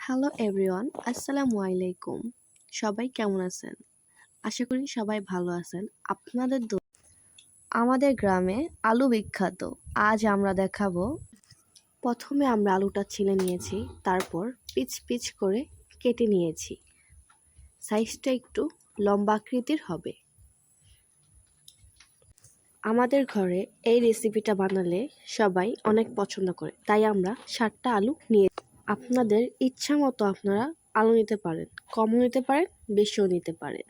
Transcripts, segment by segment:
Hello everyone, আসসালামু আলাইকুম। সবাই কেমন আছেন? আশা করি সবাই ভালো আছেন। আপনাদের আমাদের গ্রামে আলু বিখ্যাত। আজ আমরা দেখাবো। প্রথমে আমরা আলুটা ছিলে নিয়েছি, তারপর পিচ পিচ করে কেটে নিয়েছি। সাইজটা একটু লম্বা আকৃতির হবে। আমাদের ঘরে এই রেসিপিটা বানালে সবাই অনেক পছন্দ করে, তাই আমরা 7টা আলু নিয়ে। আপনাদের ইচ্ছা মতো আপনারা আলু নিতে পারেন, কমও নিতে পারেন, বেশিও নিতে পারেন।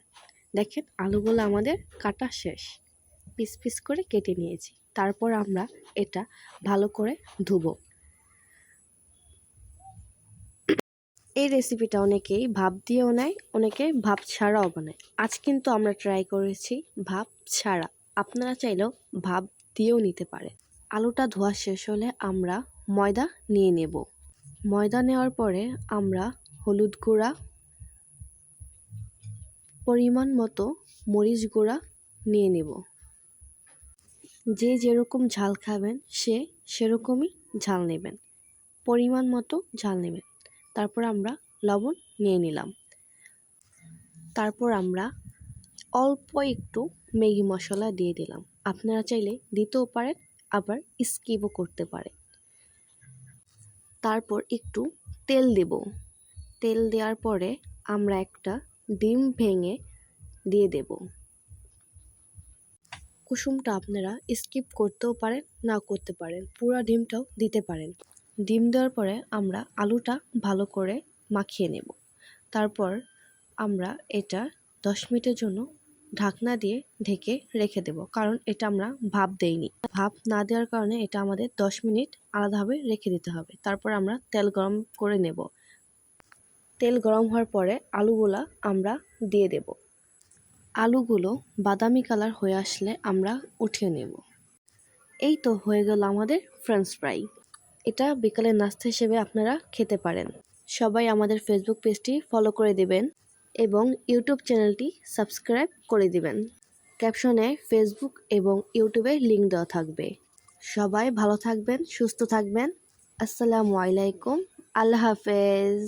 দেখেন আলুগুলো আমাদের কাটা শেষ, পিস পিস করে কেটে নিয়েছি। তারপর আমরা এটা ভালো করে ধুবো। এই রেসিপিটা অনেকেই ভাপ দিয়েও নেয়, অনেকে ভাপ ছাড়াও বানায়। আজ কিন্তু আমরা ট্রাই করেছি ভাপ ছাড়া। আপনারা চাইলেও ভাপ দিয়েও নিতে পারে। আলুটা ধোয়া শেষ হলে আমরা ময়দা নিয়ে নেব। ময়দা নেওয়ার পরে আমরা হলুদ গুঁড়া, পরিমাণ মতো মরিচ গুঁড়া নিয়ে নেব। যে যেরকম ঝাল খাবেন সে সেরকমই ঝাল নেবেন, পরিমাণ মতো ঝাল নেবেন। তারপর আমরা লবণ নিয়ে নিলাম। তারপর আমরা অল্প একটু ম্যাগি মশলা দিয়ে দিলাম। আপনারা চাইলে দিতেও পারেন, আবার স্কিপও করতে পারেন। তারপর একটু তেল দেব। তেল দেওয়ার পরে আমরা একটা ডিম ভেঙে দিয়ে দেব। কুসুমটা আপনারা স্কিপ করতেও পারেন, না করতে পারেন, পুরো ডিমটাও দিতে পারেন। ডিম দেওয়ার পরে আমরা আলুটা ভালো করে মাখিয়ে নেব। তারপর আমরা এটা 10 মিনিটের জন্য ঢাকনা দিয়ে ঢেকে রেখে দেব, কারণ এটা আমরা ভাপ দেইনি। ভাপ না দেওয়ার কারণে এটা আমাদের 10 মিনিট আলাদাভাবে রেখে দিতে হবে। তারপর আমরা তেল গরম করে নেব। তেল গরম হওয়ার পরে আলুগুলা আমরা দিয়ে দেব। আলুগুলো বাদামি কালার হয়ে আসলে আমরা উঠিয়ে নেব। এই তো হয়ে গেল আমাদের ফ্রেঞ্চ ফ্রাই। এটা বিকালের নাস্তা হিসেবে আপনারা খেতে পারেন। সবাই আমাদের ফেসবুক পেজটি ফলো করে দিবেন এবং ইউটিউব চ্যানেলটি সাবস্ক্রাইব করে দিবেন। ক্যাপশনে ফেসবুক এবং ইউটিউবের লিঙ্ক দেওয়া থাকবে। সবাই ভালো থাকবেন, সুস্থ থাকবেন। আসসালামু আলাইকুম, আল্লাহ হাফেজ।